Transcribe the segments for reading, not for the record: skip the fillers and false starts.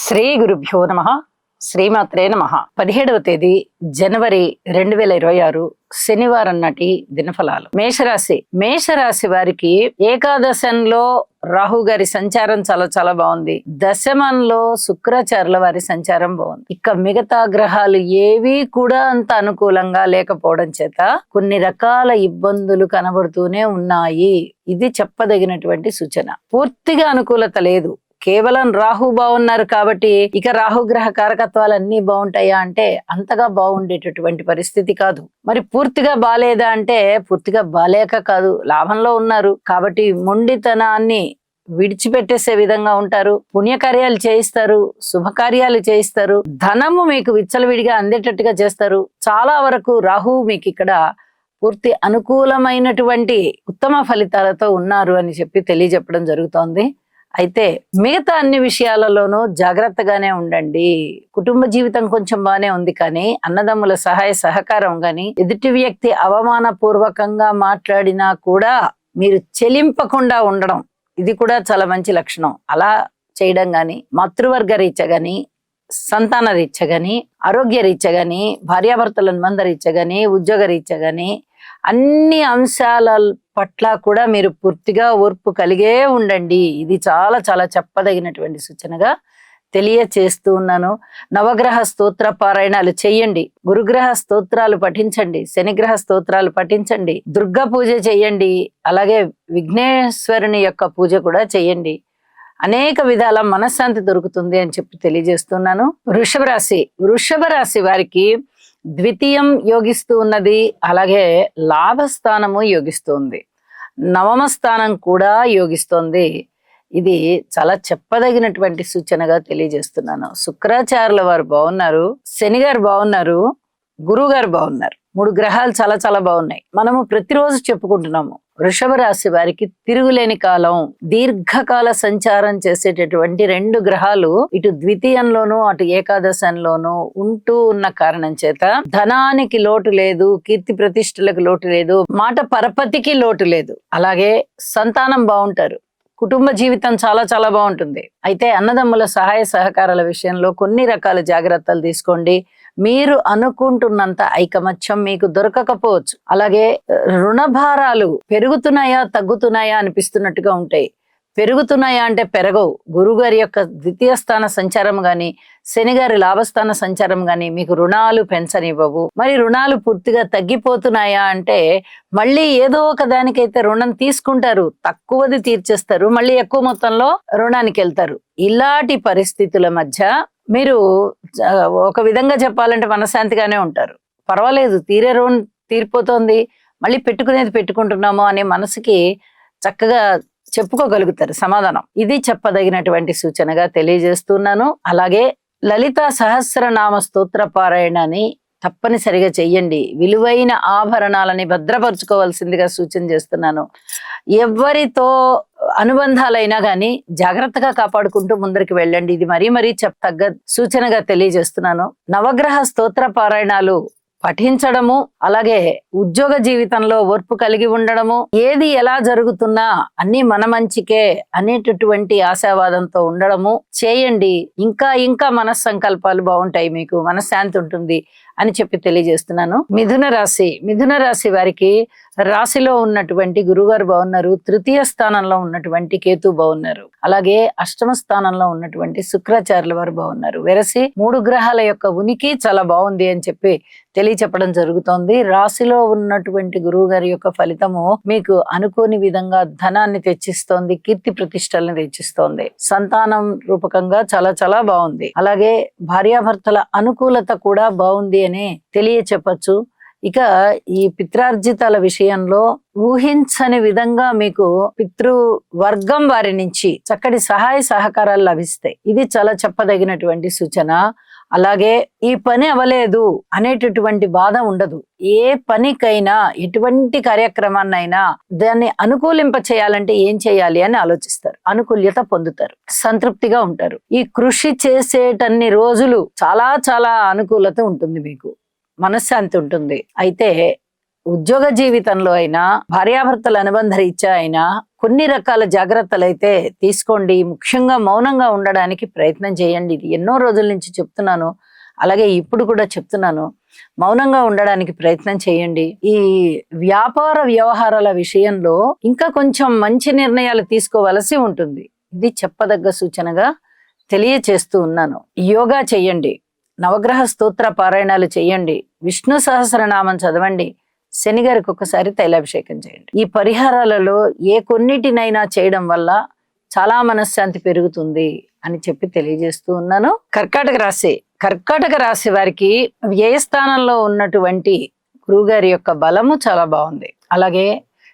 శ్రీ గురుభ్యో నమః. శ్రీమాత్రే నమః. 17వ తేదీ జనవరి 2026 శనివారం నాటి దినఫలాలు. మేషరాశి వారికి ఏకాదశంలో రాహు గారి సంచారం చాలా చాలా బాగుంది. దశమంలో శుక్రాచార్యుల వారి సంచారం బాగుంది. ఇక మిగతా గ్రహాలు ఏవి కూడా అంత అనుకూలంగా లేకపోవడం చేత కొన్ని రకాల ఇబ్బందులు కనబడుతూనే ఉన్నాయి. ఇది చెప్పదగినటువంటి సూచన. పూర్తిగా అనుకూలత లేదు. కేవలం రాహు బాగున్నారు కాబట్టి ఇక రాహుగ్రహ కారకత్వాలు అన్ని బాగుంటాయా అంటే అంతగా బాగుండేటటువంటి పరిస్థితి కాదు. మరి పూర్తిగా బాలేదా అంటే పూర్తిగా బాలేక కాదు, లాభంలో ఉన్నారు కాబట్టి మొండితనాన్ని విడిచిపెట్టేసే విధంగా ఉంటారు. పుణ్యకార్యాలు చేయిస్తారు, శుభకార్యాలు చేయిస్తారు, ధనము మీకు విచ్చలవిడిగా అందేటట్టుగా చేస్తారు. చాలా వరకు రాహు మీకు ఇక్కడ పూర్తి అనుకూలమైనటువంటి ఉత్తమ ఫలితాలతో ఉన్నారు అని చెప్పి తెలియజెప్పడం జరుగుతోంది. అయితే మిగతా అన్ని విషయాలలోనూ జాగ్రత్తగానే ఉండండి. కుటుంబ జీవితం కొంచెం బానే ఉంది, కానీ అన్నదమ్ముల సహాయ సహకారం గాని, ఎదుటి వ్యక్తి అవమానపూర్వకంగా మాట్లాడినా కూడా మీరు చెలింపకుండా ఉండడం, ఇది కూడా చాలా మంచి లక్షణం. అలా చేయడం గాని, మాతృవర్గ రీత్యా గాని, సంతాన రీత్యా గాని, ఆరోగ్య రీత్యా గాని, భార్యాభర్తల అనుబంధ రీత్యా గాని, ఉద్యోగ రీత్యా గాని, అన్ని అంశాల పట్ల కూడా మీరు పూర్తిగా ఓర్పు కలిగే ఉండండి. ఇది చాలా చాలా చెప్పదగినటువంటి సూచనగా తెలియచేస్తూ ఉన్నాను. నవగ్రహ స్తోత్ర పారాయణాలు చెయ్యండి, గురుగ్రహ స్తోత్రాలు పఠించండి, శనిగ్రహ స్తోత్రాలు పఠించండి, దుర్గా పూజ చెయ్యండి, అలాగే విఘ్నేశ్వరుని యొక్క పూజ కూడా చెయ్యండి. అనేక విధాల మనశ్శాంతి దొరుకుతుంది అని చెప్పి తెలియజేస్తున్నాను. వృషభ రాశి వారికి ద్వితీయం యోగిస్తూ ఉన్నది, అలాగే లాభస్థానము యోగిస్తుంది, నవమ స్థానం కూడా యోగిస్తోంది. ఇది చాలా చెప్పదగినటువంటి సూచనగా తెలియజేస్తున్నాను. శుక్రాచార్యుల వారు బాగున్నారు, శని గారు బాగున్నారు, గురువు గారు బాగున్నారు. 3 గ్రహాలు చాలా చాలా బాగున్నాయి. మనము ప్రతిరోజు చెప్పుకుంటున్నాము వృషభ రాశి వారికి తిరుగులేని కాలం, దీర్ఘకాల సంచారం చేసేటటువంటి 2 గ్రహాలు ఇటు ద్వితీయంలోనూ అటు ఏకాదశంలోనూ ఉంటూ ఉన్న కారణం చేత ధనానికి లోటు లేదు, కీర్తి ప్రతిష్టలకు లోటు లేదు, మాట పరపతికి లోటు లేదు, అలాగే సంతానం బాగుంటారు, కుటుంబ జీవితం చాలా చాలా బాగుంటుంది. అయితే అన్నదమ్ముల సహాయ సహకారాల విషయంలో కొన్ని రకాల జాగ్రత్తలు తీసుకోండి. మీరు అనుకుంటున్నంత ఐకమత్యం మీకు దొరకకపోవచ్చు. అలాగే రుణభారాలు పెరుగుతున్నాయా తగ్గుతున్నాయా అనిపిస్తున్నట్టుగా ఉంటాయి. పెరుగుతున్నాయా అంటే పెరగవు. గురుగారి యొక్క ద్వితీయ స్థాన సంచారం గాని, శనిగారి లాభస్థాన సంచారం గాని మీకు రుణాలు పెంచనివ్వవు. మరి రుణాలు పూర్తిగా తగ్గిపోతున్నాయా అంటే మళ్ళీ ఏదో ఒక దానికైతే రుణం తీసుకుంటారు, తక్కువది తీర్చేస్తారు, మళ్ళీ ఎక్కువ మొత్తంలో రుణానికి వెళ్తారు. ఇలాంటి పరిస్థితుల మధ్య మీరు ఒక విధంగా చెప్పాలంటే మనశ్శాంతిగానే ఉంటారు. పర్వాలేదు, తీరే రుణం తీరిపోతోంది, మళ్ళీ పెట్టుకునేది పెట్టుకుంటున్నాము అనే మనసుకి చక్కగా చెప్పుకోగలుగుతారు సమాధానం. ఇది చెప్పదగినటువంటి సూచనగా తెలియజేస్తున్నాను. అలాగే లలిత సహస్రనామ స్తోత్ర పారాయణాన్ని తప్పనిసరిగా చెయ్యండి. విలువైన ఆభరణాలని భద్రపరుచుకోవాల్సిందిగా సూచన చేస్తున్నాను. ఎవరితో అనుబంధాలైనా గాని జాగ్రత్తగా కాపాడుకుంటూ ముందరికి వెళ్ళండి. ఇది మరీ చెప్పతగ్గ సూచనగా తెలియజేస్తున్నాను. నవగ్రహ స్తోత్ర పారాయణాలు పఠించడము, అలాగే ఉద్యోగ జీవితంలో ఓర్పు కలిగి ఉండడము, ఏది ఎలా జరుగుతున్నా అన్ని మన మంచికే అనేటటువంటి ఆశావాదంతో ఉండడము చేయండి. ఇంకా మనస్సంకల్పాలు బాగుంటాయి, మీకు మనశ్శాంతి ఉంటుంది అని చెప్పి తెలియజేస్తున్నాను. మిథున రాశి వారికి రాశిలో ఉన్నటువంటి గురుగారు బాగున్నారు, తృతీయ స్థానంలో ఉన్నటువంటి కేతు బాగున్నారు, అలాగే అష్టమ స్థానంలో ఉన్నటువంటి శుక్రాచార్యుల వారు బాగున్నారు. వెరసి 3 గ్రహాల యొక్క ఉనికి చాలా బాగుంది అని చెప్పి తెలియచెప్పడం జరుగుతోంది. రాశిలో ఉన్నటువంటి గురువు గారి యొక్క ఫలితము మీకు అనుకోని విధంగా ధనాన్ని తెచ్చిస్తోంది, కీర్తి ప్రతిష్టల్ని తెచ్చిస్తోంది, సంతానం రూపకంగా చాలా చాలా బాగుంది. అలాగే భార్యాభర్తల అనుకూలత కూడా బాగుంది అని తెలియచెప్పచ్చు. ఇక ఈ పిత్రార్జితాల విషయంలో ఊహించని విధంగా మీకు పితృవర్గం వారి నుంచి చక్కటి సహాయ సహకారాలు లభిస్తాయి. ఇది చాలా చెప్పదగినటువంటి సూచన. అలాగే ఈ పని అవ్వలేదు అనేటటువంటి బాధ ఉండదు. ఏ పనికైనా ఎటువంటి కార్యక్రమాన్నైనా దాన్ని అనుకూలింప చేయాలంటే ఏం చేయాలి అని ఆలోచిస్తారు, అనుకూల్యత పొందుతారు, సంతృప్తిగా ఉంటారు. ఈ కృషి చేసేటన్ని రోజులు చాలా చాలా అనుకూలత ఉంటుంది, మీకు మనశ్శాంతి ఉంటుంది. అయితే ఉద్యోగ జీవితంలో అయినా, భార్యాభర్తల అనుబంధ రీత్యా అయినా కొన్ని రకాల జాగ్రత్తలు అయితే తీసుకోండి. ముఖ్యంగా మౌనంగా ఉండడానికి ప్రయత్నం చేయండి. ఇది ఎన్నో రోజుల నుంచి చెప్తున్నాను, అలాగే ఇప్పుడు కూడా చెప్తున్నాను. మౌనంగా ఉండడానికి ప్రయత్నం చేయండి. ఈ వ్యాపార వ్యవహారాల విషయంలో ఇంకా కొంచెం మంచి నిర్ణయాలు తీసుకోవలసి ఉంటుంది. ఇది చెప్పదగ్గ సూచనగా తెలియచేస్తూ ఉన్నాను. యోగా చెయ్యండి, నవగ్రహ స్తోత్ర పారాయణాలు చేయండి, విష్ణు సహస్రనామం చదవండి, శని గారికి ఒకసారి తైలాభిషేకం చేయండి. ఈ పరిహారాలలో ఏ కొన్నిటినైనా చేయడం వల్ల చాలా మనశ్శాంతి పెరుగుతుంది అని చెప్పి తెలియజేస్తూ ఉన్నాను. కర్కాటక రాశి వారికి వ్యయస్థానంలో ఉన్నటువంటి గురువుగారి యొక్క బలము చాలా బాగుంది. అలాగే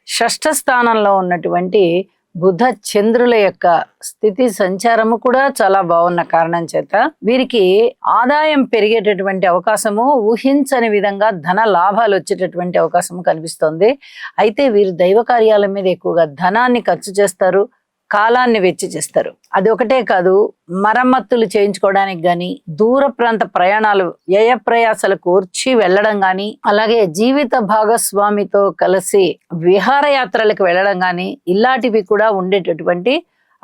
షష్ఠ స్థానంలో ఉన్నటువంటి బుధ చంద్రుల యొక్క స్థితి సంచారము కూడా చాలా బాగున్న కారణం చేత వీరికి ఆదాయం పెరిగేటటువంటి అవకాశము, ఊహించని విధంగా ధన లాభాలు వచ్చేటటువంటి అవకాశము కనిపిస్తోంది. అయితే వీరు దైవ కార్యాల మీద ఎక్కువగా ధనాన్ని ఖర్చు చేస్తారు, కాలాన్ని వెచ్చి చేస్తారు. అది ఒకటే కాదు, మరమ్మతులు చేయించుకోవడానికి గాని, దూర ప్రాంత ప్రయాణాలు వ్యయ ప్రయాసాలు కోర్చి వెళ్ళడం గాని, అలాగే జీవిత భాగస్వామితో కలిసి విహారయాత్రలకు వెళ్ళడం గాని, ఇలాంటివి కూడా ఉండేటటువంటి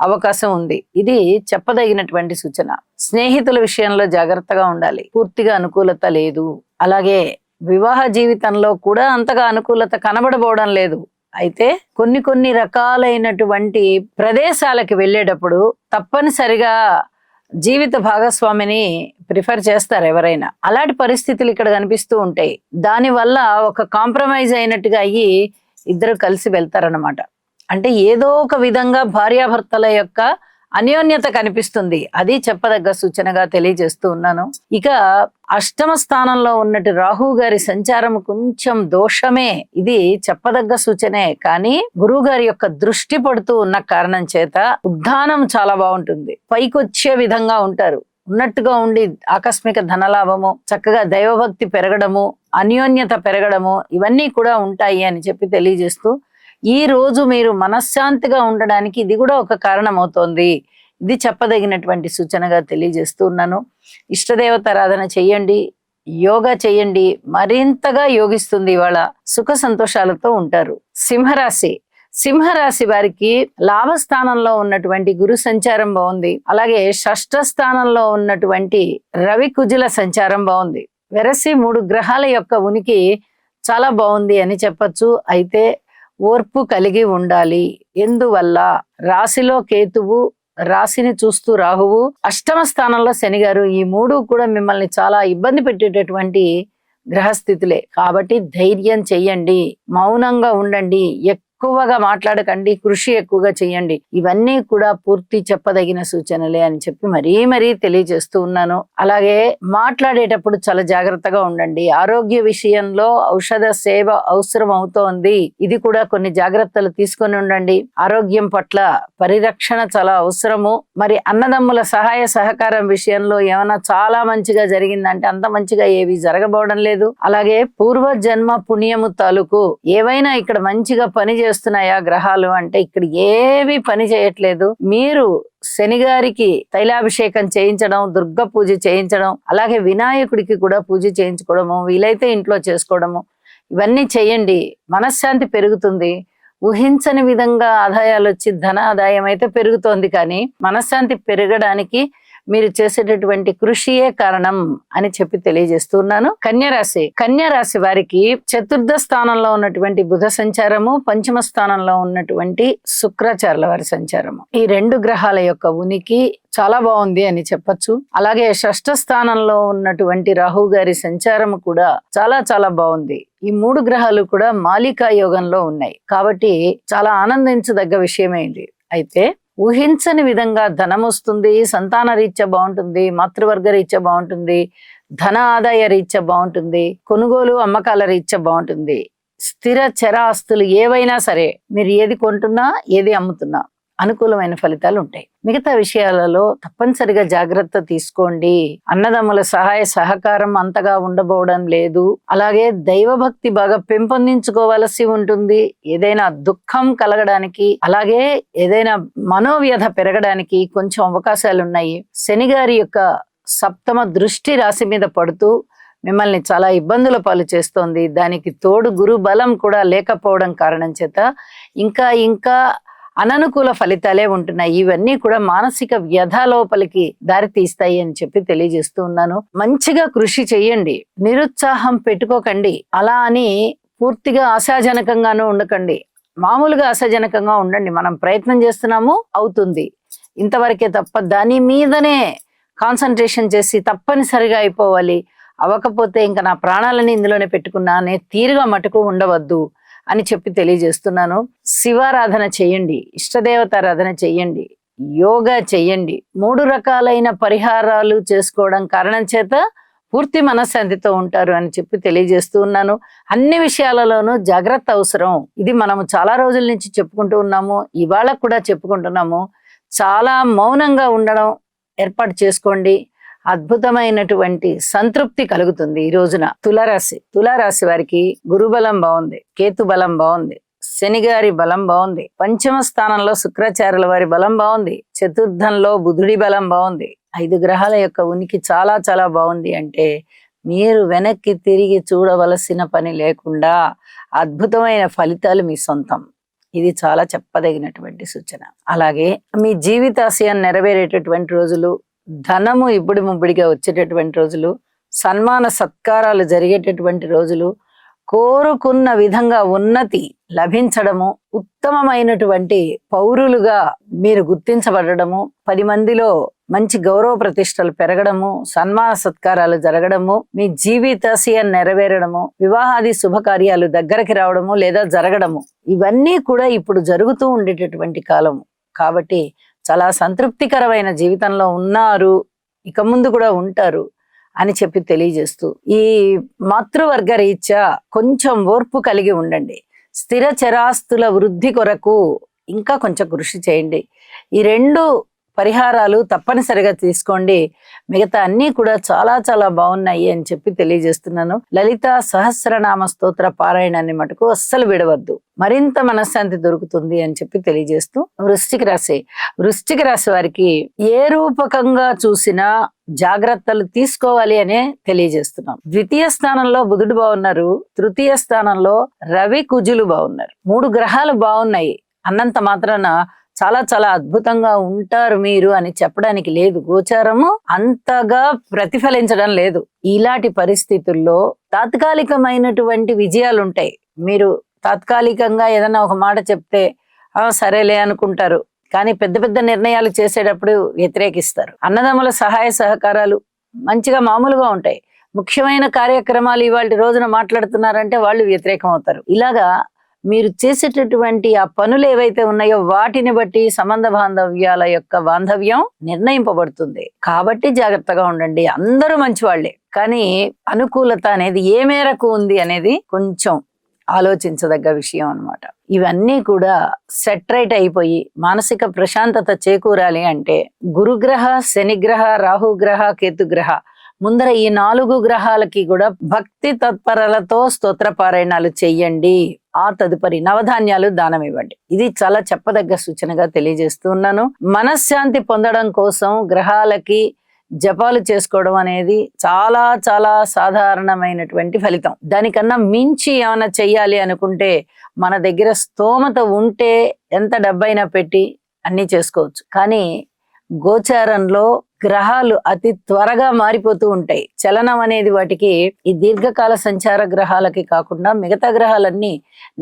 అవకాశం ఉంది. ఇది చెప్పదగినటువంటి సూచన. స్నేహితుల విషయంలో జాగ్రత్తగా ఉండాలి. పూర్తిగా అనుకూలత లేదు. అలాగే వివాహ జీవితంలో కూడా అంతగా అనుకూలత కనబడబోవడం లేదు. అయితే కొన్ని రకాలైనటువంటి ప్రదేశాలకు వెళ్ళేటప్పుడు తప్పనిసరిగా జీవిత భాగస్వామిని ప్రిఫర్ చేస్తారు ఎవరైనా. అలాంటి పరిస్థితులు ఇక్కడ కనిపిస్తూ ఉంటాయి. దానివల్ల ఒక కాంప్రమైజ్ అయినట్టుగా అయ్యి ఇద్దరు కలిసి వెళ్తారన్నమాట. అంటే ఏదో ఒక విధంగా భార్యాభర్తల యొక్క అన్యోన్యత కనిపిస్తుంది. అది చెప్పదగ్గ సూచనగా తెలియజేస్తూ ఉన్నాను. ఇక అష్టమ స్థానంలో ఉన్నట్టు రాహు గారి సంచారం కొంచెం దోషమే. ఇది చెప్పదగ్గ సూచనే, కానీ గురువు గారి యొక్క దృష్టి పడుతూ ఉన్న కారణం చేత ఉద్దానం చాలా బాగుంటుంది. పైకొచ్చే విధంగా ఉంటారు. ఉన్నట్టుగా ఉండి ఆకస్మిక ధనలాభము, చక్కగా దైవభక్తి పెరగడము, అన్యోన్యత పెరగడము, ఇవన్నీ కూడా ఉంటాయి అని చెప్పి తెలియజేస్తూ, ఈ రోజు మీరు మనశ్శాంతిగా ఉండడానికి ఇది కూడా ఒక కారణం అవుతోంది. ఇది చెప్పదగినటువంటి సూచనగా తెలియజేస్తూ ఉన్నాను. ఇష్టదేవతారాధన చెయ్యండి, యోగా చెయ్యండి, మరింతగా యోగిస్తుంది. ఇవాళ సుఖ సంతోషాలతో ఉంటారు. సింహరాశి వారికి లాభస్థానంలో ఉన్నటువంటి గురు సంచారం బాగుంది. అలాగే షష్ఠ స్థానంలో ఉన్నటువంటి రవి కుజుల సంచారం బాగుంది. వెరసి 3 గ్రహాల యొక్క ఉనికి చాలా బాగుంది అని చెప్పచ్చు. అయితే ఓర్పు కలిగి ఉండాలి. ఎందువల్ల రాశిలో కేతువు, రాశిని చూస్తూ రాహువు, అష్టమ స్థానంలో శని గారు, ఈ 3 కూడా మిమ్మల్ని చాలా ఇబ్బంది పెట్టేటటువంటి గ్రహస్థితులే. కాబట్టి ధైర్యం చెయ్యండి, మౌనంగా ఉండండి, ఎక్కువగా మాట్లాడకండి, కృషి ఎక్కువగా చెయ్యండి. ఇవన్నీ కూడా పూర్తి చెప్పదగిన సూచనలే అని చెప్పి మరీ తెలియజేస్తూ ఉన్నాను. అలాగే మాట్లాడేటప్పుడు చాలా జాగ్రత్తగా ఉండండి. ఆరోగ్య విషయంలో ఔషధ సేవ అవసరం అవుతోంది. ఇది కూడా కొన్ని జాగ్రత్తలు తీసుకొని ఉండండి. ఆరోగ్యం పట్ల పరిరక్షణ చాలా అవసరము. మరి అన్నదమ్ముల సహాయ సహకారం విషయంలో ఏమైనా చాలా మంచిగా జరిగిందంటే అంత మంచిగా ఏవి జరగబోవడం లేదు. అలాగే పూర్వజన్మ పుణ్యము తాలూకు ఏవైనా ఇక్కడ మంచిగా పని చేస్తున్నాయా గ్రహాలు అంటే ఇక్కడ ఏవి పని చేయట్లేదు. మీరు శని గారికి తైలాభిషేకం చేయించడం, దుర్గ పూజ చేయించడం, అలాగే వినాయకుడికి కూడా పూజ చేయించుకోవడము, వీలైతే ఇంట్లో చేసుకోవడము, ఇవన్నీ చేయండి. మనశ్శాంతి పెరుగుతుంది. ఊహించని విధంగా ఆదాయాలు వచ్చి ధన ఆదాయం అయితే పెరుగుతోంది, కానీ మనశ్శాంతి పెరగడానికి మీరు చేసేటటువంటి కృషియే కారణం అని చెప్పి తెలియజేస్తున్నాను. కన్యారాశి వారికి చతుర్థ స్థానంలో ఉన్నటువంటి బుధ సంచారము, పంచమ స్థానంలో ఉన్నటువంటి శుక్రాచార్యుల వారి సంచారము, ఈ 2 గ్రహాల యొక్క ఉనికి చాలా బాగుంది అని చెప్పచ్చు. అలాగే షష్ఠ స్థానంలో ఉన్నటువంటి రాహు గారి సంచారము కూడా చాలా బాగుంది. ఈ 3 గ్రహాలు కూడా మాలికా యోగంలో ఉన్నాయి. కాబట్టి చాలా ఆనందించదగ్గ విషయమే ఇది. అయితే ఊహించని విధంగా ధనం వస్తుంది, సంతాన రీత్యా బాగుంటుంది, మాతృవర్గ రీత్యా బాగుంటుంది, ధన ఆదాయ రీత్యా బాగుంటుంది, కొనుగోలు అమ్మకాల రీత్యా బాగుంటుంది. స్థిర చర ఆస్తులు ఏవైనా సరే, మీరు ఏది కొంటున్నా ఏది అమ్ముతున్నా అనుకూలమైన ఫలితాలు ఉంటాయి. మిగతా విషయాలలో తప్పనిసరిగా జాగ్రత్త తీసుకోండి. అన్నదమ్ముల సహాయ సహకారం అంతగా ఉండబోవడం లేదు. అలాగే దైవభక్తి బాగా పెంపొందించుకోవలసి ఉంటుంది. ఏదైనా దుఃఖం కలగడానికి, అలాగే ఏదైనా మనోవ్యధ పెరగడానికి కొంచెం అవకాశాలు ఉన్నాయి. శని గారి యొక్క 7వ దృష్టి రాశి మీద పడుతూ మిమ్మల్ని చాలా ఇబ్బందుల పాలు చేస్తోంది. దానికి తోడు గురు బలం కూడా లేకపోవడం కారణం చేత ఇంకా ఇంకా అననుకూల ఫలితాలే ఉంటున్నాయి. ఇవన్నీ కూడా మానసిక వ్యధ లోపలికి దారి తీస్తాయి అని చెప్పి తెలియజేస్తూ ఉన్నాను. మంచిగా కృషి చెయ్యండి, నిరుత్సాహం పెట్టుకోకండి. అలా అని పూర్తిగా ఆశాజనకంగానూ ఉండకండి, మామూలుగా ఆశాజనకంగా ఉండండి. మనం ప్రయత్నం చేస్తున్నాము, అవుతుంది, ఇంతవరకే తప్ప దాని మీదనే కాన్సన్ట్రేషన్ చేసి తప్పనిసరిగా అయిపోవాలి, అవ్వకపోతే ఇంకా నా ప్రాణాలని ఇందులోనే పెట్టుకున్నా అనే తీరుగా మటుకు ఉండవద్దు అని చెప్పి తెలియజేస్తున్నాను. శివారాధన చెయ్యండి, ఇష్టదేవతారాధన చెయ్యండి, యోగా చెయ్యండి. 3 రకాలైన పరిహారాలు చేసుకోవడం కారణం చేత పూర్తి మనశ్శాంతితో ఉంటారు అని చెప్పి తెలియజేస్తూ ఉన్నాను. అన్ని విషయాలలోనూ జాగ్రత్త అవసరం. ఇది మనము చాలా రోజుల నుంచి చెప్పుకుంటూ ఉన్నాము, ఇవాళ కూడా చెప్పుకుంటున్నాము. చాలా మౌనంగా ఉండడం ఏర్పాటు చేసుకోండి. అద్భుతమైనటువంటి సంతృప్తి కలుగుతుంది ఈ రోజున. తులారాశి వారికి గురుబలం బాగుంది, కేతు బలం బాగుంది, శనిగారి బలం బాగుంది, పంచమ స్థానంలో శుక్రాచార్యుల వారి బలం బాగుంది, చతుర్థంలో బుధుడి బలం బాగుంది. 5 గ్రహాల యొక్క ఉనికి చాలా చాలా బాగుంది. అంటే మీరు వెనక్కి తిరిగి చూడవలసిన పని లేకుండా అద్భుతమైన ఫలితాలు మీ సొంతం. ఇది చాలా చెప్పదగినటువంటి సూచన. అలాగే మీ జీవితాశయాన్ని నెరవేరేటటువంటి రోజులు, ధనము ఇబ్బడి ముబ్బడిగా వచ్చేటటువంటి రోజులు, సన్మాన సత్కారాలు జరిగేటటువంటి రోజులు, కోరుకున్న విధంగా ఉన్నతి లభించడము, ఉత్తమమైనటువంటి పౌరులుగా మీరు గుర్తించబడము, 10 మందిలో మంచి గౌరవ ప్రతిష్టలు పెరగడము, సన్మాన సత్కారాలు జరగడము, మీ జీవితాశయాన్ని నెరవేరడము, వివాహాది శుభకార్యాలు దగ్గరికి రావడము లేదా జరగడము, ఇవన్నీ కూడా ఇప్పుడు జరుగుతూ ఉండేటటువంటి కాలము. కాబట్టి చాలా సంతృప్తికరమైన జీవితంలో ఉన్నారు, ఇక ముందు కూడా ఉంటారు అని చెప్పి తెలియజేస్తూ, ఈ మాతృవర్గ రీత్యా కొంచెం ఓర్పు కలిగి ఉండండి. స్థిర చరాస్తుల వృద్ధి కొరకు ఇంకా కొంచెం కృషి చేయండి. ఈ 2 పరిహారాలు తప్పనిసరిగా తీసుకోండి. మిగతా అన్నీ కూడా చాలా చాలా బాగున్నాయి అని చెప్పి తెలియజేస్తున్నాను. లలిత సహస్రనామ స్తోత్ర పారాయణాన్ని మటుకు అస్సలు విడవద్దు, మరింత మనశ్శాంతి దొరుకుతుంది అని చెప్పి తెలియజేస్తూ, వృశ్చిక రాశి వారికి ఏ రూపకంగా చూసినా జాగ్రత్తలు తీసుకోవాలి అనే తెలియజేస్తున్నాం. 2వ స్థానంలో బుధుడు బాగున్నారు, 3వ స్థానంలో రవి కుజులు బాగున్నారు. 3 గ్రహాలు బాగున్నాయి అన్నంత మాత్రాన చాలా చాలా అద్భుతంగా ఉంటారు మీరు అని చెప్పడానికి లేదు. గోచారము అంతగా ప్రతిఫలించడం లేదు. ఇలాంటి పరిస్థితుల్లో తాత్కాలికమైనటువంటి విజయాలు ఉంటాయి. మీరు తాత్కాలికంగా ఏదైనా ఒక మాట చెప్తే సరేలే అనుకుంటారు, కానీ పెద్ద పెద్ద నిర్ణయాలు చేసేటప్పుడు వ్యతిరేకిస్తారు. అన్నదమ్ముల సహాయ సహకారాలు మంచిగా మామూలుగా ఉంటాయి. ముఖ్యమైన కార్యక్రమాలు ఇవాళ రోజున మాట్లాడుతున్నారంటే వాళ్ళు వ్యతిరేకం అవుతారు. ఇలాగా మీరు చేసేటటువంటి ఆ పనులు ఏవైతే ఉన్నాయో వాటిని బట్టి సంబంధ బాంధవ్యాల యొక్క బాంధవ్యం నిర్ణయింపబడుతుంది. కాబట్టి జాగ్రత్తగా ఉండండి. అందరూ మంచివాళ్లే, కానీ అనుకూలత అనేది ఏ మేరకు ఉంది అనేది కొంచెం ఆలోచించదగ్గ విషయం అన్నమాట. ఇవన్నీ కూడా సెటరైట్ అయిపోయి మానసిక ప్రశాంతత చేకూరాలి అంటే గురుగ్రహ, శనిగ్రహ, రాహుగ్రహ, కేతుగ్రహ ముందర ఈ 4 గ్రహాలకి కూడా భక్తి తత్పరలతో స్తోత్ర పారాయణాలు చెయ్యండి. ఆ తదుపరి నవధాన్యాలు దానం ఇవ్వండి. ఇది చాలా చెప్పదగ్గ సూచనగా తెలియజేస్తూ ఉన్నాను. మనశ్శాంతి పొందడం కోసం గ్రహాలకి జపాలు చేసుకోవడం అనేది చాలా చాలా సాధారణమైనటువంటి ఫలితం. దానికన్నా మించి ఏమైనా చెయ్యాలి అనుకుంటే మన దగ్గర స్తోమత ఉంటే ఎంత డబ్బైనా పెట్టి అన్ని చేసుకోవచ్చు. కానీ గోచారంలో గ్రహాలు అతి త్వరగా మారిపోతూ ఉంటాయి. చలనం అనేది వాటికి ఈ దీర్ఘకాల సంచార గ్రహాలకి కాకుండా మిగతా గ్రహాలన్నీ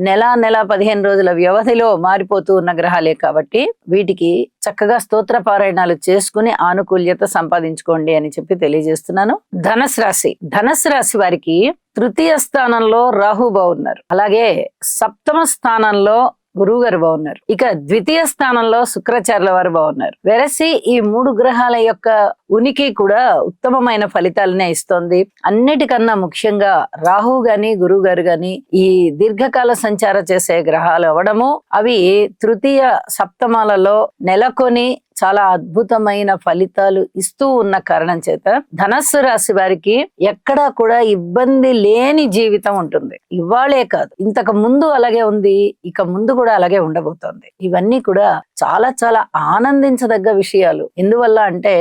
నెల 15 రోజుల వ్యవధిలో మారిపోతూ ఉన్న గ్రహాలే. కాబట్టి వీటికి చక్కగా స్తోత్ర పారాయణాలు చేసుకుని ఆనుకూల్యత సంపాదించుకోండి అని చెప్పి తెలియజేస్తున్నాను. ధనస్సు రాశి వారికి 3వ స్థానంలో రాహు బాగున్నారు, అలాగే 7వ స్థానంలో గురువు గారు బాగున్నారు, ఇక 2వ స్థానంలో శుక్రాచార్యుల వారు బాగున్నారు. వెరసి ఈ 3 గ్రహాల యొక్క ఉనికి కూడా ఉత్తమమైన ఫలితాలనే ఇస్తోంది. అన్నిటికన్నా ముఖ్యంగా రాహు గాని గురువు గారు గాని ఈ దీర్ఘకాల సంచార చేసే గ్రహాలు అవడము, అవి తృతీయ సప్తమాలలో నెలకొని చాలా అద్భుతమైన ఫలితాలు ఇస్తూ ఉన్న కారణం చేత ధనస్సు రాశి వారికి ఎక్కడా కూడా ఇబ్బంది లేని జీవితం ఉంటుంది. ఇవాళే కాదు, ఇంతకు ముందు అలాగే ఉంది, ఇక ముందు కూడా అలాగే ఉండబోతోంది. ఇవన్నీ కూడా చాలా చాలా ఆనందించదగ్గ విషయాలు. ఎందువల్ల అంటే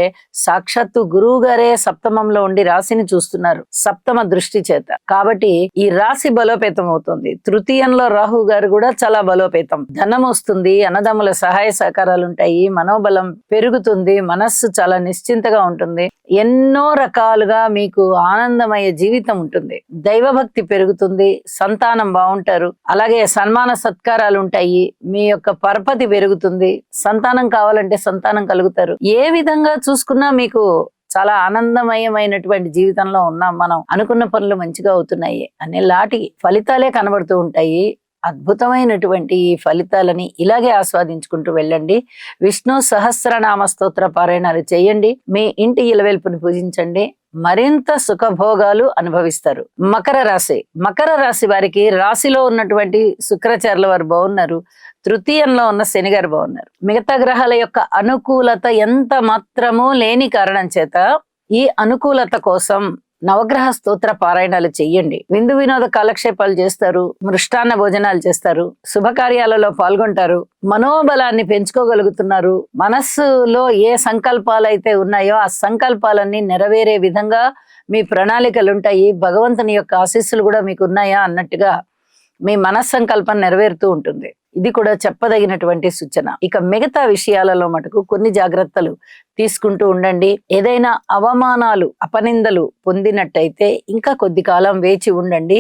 సాక్షాత్తు గురువు గారే సప్తమంలో ఉండి రాశిని చూస్తున్నారు సప్తమ దృష్టి చేత. కాబట్టి ఈ రాశి బలోపేతం అవుతుంది. తృతీయంలో రాహు గారు కూడా చాలా బలోపేతం. ధనం వస్తుంది, అన్నదమ్ముల సహాయ సహకారాలు ఉంటాయి, మనోబలం పెరుగుతుంది, మనస్సు చాలా నిశ్చింతగా ఉంటుంది, ఎన్నో రకాలుగా మీకు ఆనందమయ జీవితం ఉంటుంది, దైవభక్తి పెరుగుతుంది, సంతానం బాగుంటారు, అలాగే సన్మాన సత్కారాలు ఉంటాయి, మీ యొక్క పరపతి పెరుగుతుంది, సంతానం కావాలంటే సంతానం కలుగుతారు. ఏ విధంగా చూసుకున్నా మీకు చాలా ఆనందమయమైనటువంటి జీవితంలో ఉన్నాం మనం, అనుకున్న పనులు మంచిగా అవుతున్నాయి అనే లాటి ఫలితాలే కనబడుతూ ఉంటాయి. అద్భుతమైనటువంటి ఈ ఫలితాలని ఇలాగే ఆస్వాదించుకుంటూ వెళ్ళండి. విష్ణు సహస్రనామ స్తోత్ర పారాయణాలు చేయండి, మీ ఇంటి ఇలవెల్పుని పూజించండి, మరింత సుఖభోగాలు అనుభవిస్తారు. మకర రాశి వారికి రాశిలో ఉన్నటువంటి శుక్రాచార్యుల వారు బాగున్నారు, తృతీయంలో ఉన్న శని గారు బాగున్నారు. మిగతా గ్రహాల యొక్క అనుకూలత ఎంత మాత్రమూ లేని కారణం చేత ఈ అనుకూలత కోసం నవగ్రహ స్తోత్ర పారాయణాలు చెయ్యండి. విందు వినోద కాలక్షేపాలు చేస్తారు, మృష్టాన్న భోజనాలు చేస్తారు, శుభకార్యాలలో పాల్గొంటారు, మనోబలాన్ని పెంచుకోగలుగుతున్నారు. మనస్సులో ఏ సంకల్పాలు అయితే ఉన్నాయో ఆ సంకల్పాలన్నీ నెరవేరే విధంగా మీ ప్రణాళికలుంటాయి. భగవంతుని యొక్క ఆశీస్సులు కూడా మీకు ఉన్నాయా అన్నట్టుగా మీ మనస్సంకల్పం నెరవేరుతూ ఉంటుంది. ఇది కూడా చెప్పదగినటువంటి సూచన. ఇక మిగతా విషయాలలో మటుకు కొన్ని జాగ్రత్తలు తీసుకుంటూ ఉండండి. ఏదైనా అవమానాలు అపనిందలు పొందినట్టయితే ఇంకా కొద్ది కాలం వేచి ఉండండి.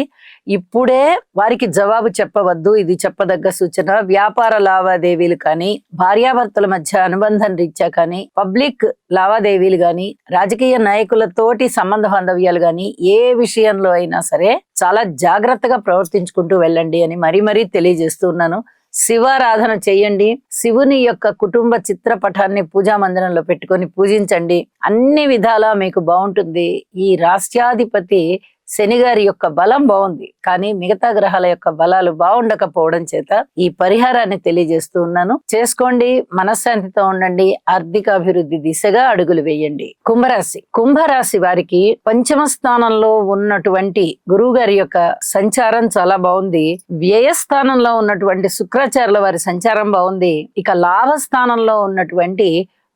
ఇప్పుడే వారికి జవాబు చెప్పవద్దు, ఇది చెప్పదగ్గ సూచన. వ్యాపార లావాదేవీలు కానీ, భార్యాభర్తల మధ్య అనుబంధం రీత్యా కానీ, పబ్లిక్ లావాదేవీలు కానీ, రాజకీయ నాయకులతోటి సంబంధ బాంధవ్యాలు కానీ, ఏ విషయంలో అయినా సరే చాలా జాగ్రత్తగా ప్రవర్తించుకుంటూ వెళ్ళండి అని మరీ తెలియజేస్తూ ఉన్నాను. శివారాధన చేయండి, శివుని యొక్క కుటుంబ చిత్రపటాన్ని పూజా మందిరంలో పెట్టుకొని పూజించండి. అన్ని విధాలా మీకు బాగుంటుంది. ఈ రాష్ట్రాధిపతి శని గారి యొక్క బలం బాగుంది, కానీ మిగతా గ్రహాల యొక్క బలాలు బాగుండకపోవడం చేత ఈ పరిహారాన్ని తెలియజేస్తూ ఉన్నాను. చేసుకోండి, మనశ్శాంతితో ఉండండి, ఆర్థిక అభివృద్ధి దిశగా అడుగులు వేయండి. కుంభరాశి వారికి పంచమ స్థానంలో ఉన్నటువంటి గురువు గారి యొక్క సంచారం చాలా బాగుంది. వ్యయస్థానంలో ఉన్నటువంటి శుక్రాచార్యుల వారి సంచారం బాగుంది. ఇక లాభస్థానంలో ఉన్నటువంటి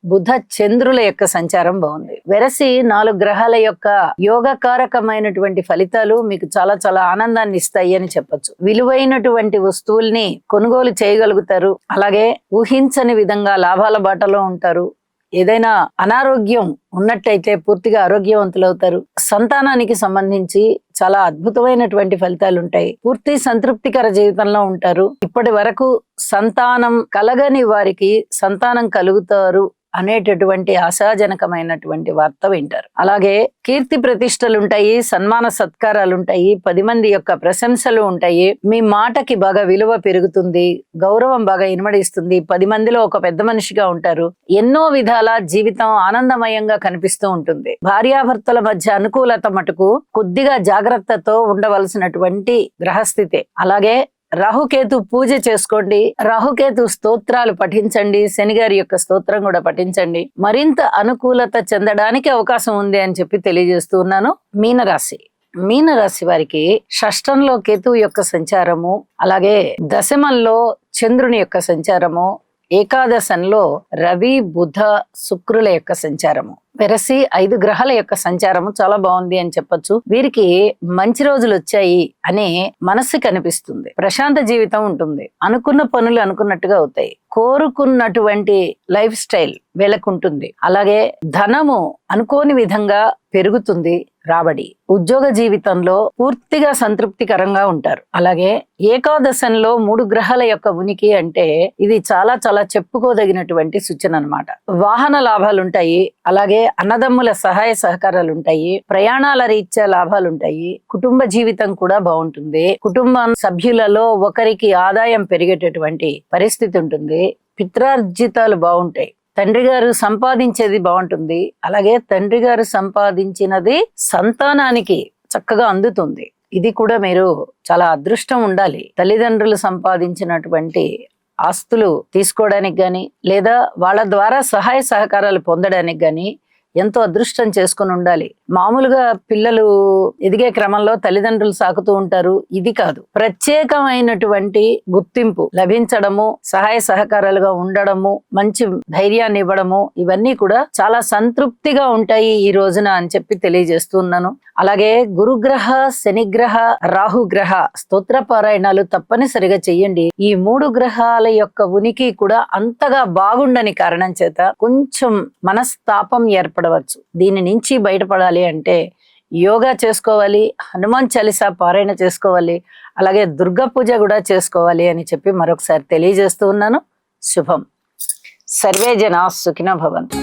బుధ చంద్రుల యొక్క సంచారం బాగుంది. వెరసి 4 గ్రహాల యొక్క యోగకారకమైనటువంటి ఫలితాలు మీకు చాలా చాలా ఆనందాన్ని ఇస్తాయి అని చెప్పొచ్చు. విలువైనటువంటి వస్తువుల్ని కొనుగోలు చేయగలుగుతారు, అలాగే ఊహించని విధంగా లాభాల బాటలో ఉంటారు. ఏదైనా అనారోగ్యం ఉన్నట్టయితే పూర్తిగా ఆరోగ్యవంతులవుతారు. సంతానానికి సంబంధించి చాలా అద్భుతమైనటువంటి ఫలితాలు ఉంటాయి. పూర్తి సంతృప్తికర జీవితంలో ఉంటారు. ఇప్పటి వరకు సంతానం కలగని వారికి సంతానం కలుగుతారు అనేటటువంటి ఆశాజనకమైనటువంటి వార్త వింటారు. అలాగే కీర్తి ప్రతిష్టలు ఉంటాయి, సన్మాన సత్కారాలు ఉంటాయి, 10 మంది యొక్క ప్రశంసలు ఉంటాయి. మీ మాటకి బాగా విలువ పెరుగుతుంది, గౌరవం బాగా ఇనుమడిస్తుంది, 10 మందిలో ఒక పెద్ద మనిషిగా ఉంటారు. ఎన్నో విధాల జీవితం ఆనందమయంగా కనిపిస్తూ ఉంటుంది. భార్యాభర్తల మధ్య అనుకూలత మటుకు కొద్దిగా జాగ్రత్తతో ఉండవలసినటువంటి గ్రహస్థితే. అలాగే రాహుకేతు పూజ చేసుకోండి, రాహుకేతు స్తోత్రాలు పఠించండి, శనిగారి యొక్క స్తోత్రం కూడా పఠించండి. మరింత అనుకూలత చెందడానికి అవకాశం ఉంది అని చెప్పి తెలియజేస్తూ ఉన్నాను. మీనరాశి వారికి షష్టంలో కేతువు యొక్క సంచారము, అలాగే దశమంలో చంద్రుని యొక్క సంచారము, ఏకాదశంలో రవి బుధ శుక్రుల యొక్క సంచారము, వెరసి 5 గ్రహాల యొక్క సంచారము చాలా బాగుంది అని చెప్పొచ్చు. వీరికి మంచి రోజులు వచ్చాయి అనే మనస్సు కనిపిస్తుంది, ప్రశాంత జీవితం ఉంటుంది, అనుకున్న పనులు అనుకున్నట్టుగా అవుతాయి, కోరుకున్నటువంటి లైఫ్ స్టైల్ వీళ్ళకుంటుంది. అలాగే ధనము అనుకోని విధంగా పెరుగుతుంది, రాబడి, ఉద్యోగ జీవితంలో పూర్తిగా సంతృప్తికరంగా ఉంటారు. అలాగే ఏకాదశంలో 3 గ్రహాల యొక్క ఉనికి అంటే ఇది చాలా చాలా చెప్పుకోదగినటువంటి సూచన అన్నమాట. వాహన లాభాలు ఉంటాయి, అలాగే అన్నదమ్ముల సహాయ సహకారాలు ఉంటాయి, ప్రయాణాల రీత్యా లాభాలు ఉంటాయి, కుటుంబ జీవితం కూడా బాగుంటుంది, కుటుంబ సభ్యులలో ఒకరికి ఆదాయం పెరిగేటటువంటి పరిస్థితి ఉంటుంది, పిత్రార్జితాలు బాగుంటాయి, తండ్రి గారు సంపాదించేది బాగుంటుంది, అలాగే తండ్రి గారు సంపాదించినది సంతానానికి చక్కగా అందుతుంది. ఇది కూడా మీరు చాలా అదృష్టం ఉండాలి. తల్లిదండ్రులు సంపాదించినటువంటి ఆస్తులు తీసుకోవడానికి గాని లేదా వాళ్ళ ద్వారా సహాయ సహకారాలు పొందడానికి గాని ఎంతో అదృష్టం చేసుకుని ఉండాలి. మామూలుగా పిల్లలు ఎదిగే క్రమంలో తల్లిదండ్రులు సాకుతూ ఉంటారు, ఇది కాదు. ప్రత్యేకమైనటువంటి గుర్తింపు లభించడము, సహాయ సహకారాలుగా ఉండడము, మంచి ధైర్యాన్ని ఇవ్వడము, ఇవన్నీ కూడా చాలా సంతృప్తిగా ఉంటాయి ఈ రోజున అని చెప్పి తెలియజేస్తున్నాను. అలాగే గురుగ్రహ, శనిగ్రహ, రాహుగ్రహ స్తోత్ర పారాయణాలు తప్పనిసరిగా చెయ్యండి. ఈ 3 గ్రహాల యొక్క ఉనికి కూడా అంతగా బాగుండని కారణం చేత కొంచెం మనస్తాపం ఏర్పడవచ్చు. దీని నుంచి బయటపడాలి అంటే యోగా చేసుకోవాలి, హనుమాన్ చాలీసా పారాయణ చేసుకోవాలి, అలాగే దుర్గా పూజ కూడా చేసుకోవాలి అని చెప్పి మరొకసారి తెలియజేస్తూ ఉన్నాను. శుభం. సర్వే జనా సుఖినో భవంతు.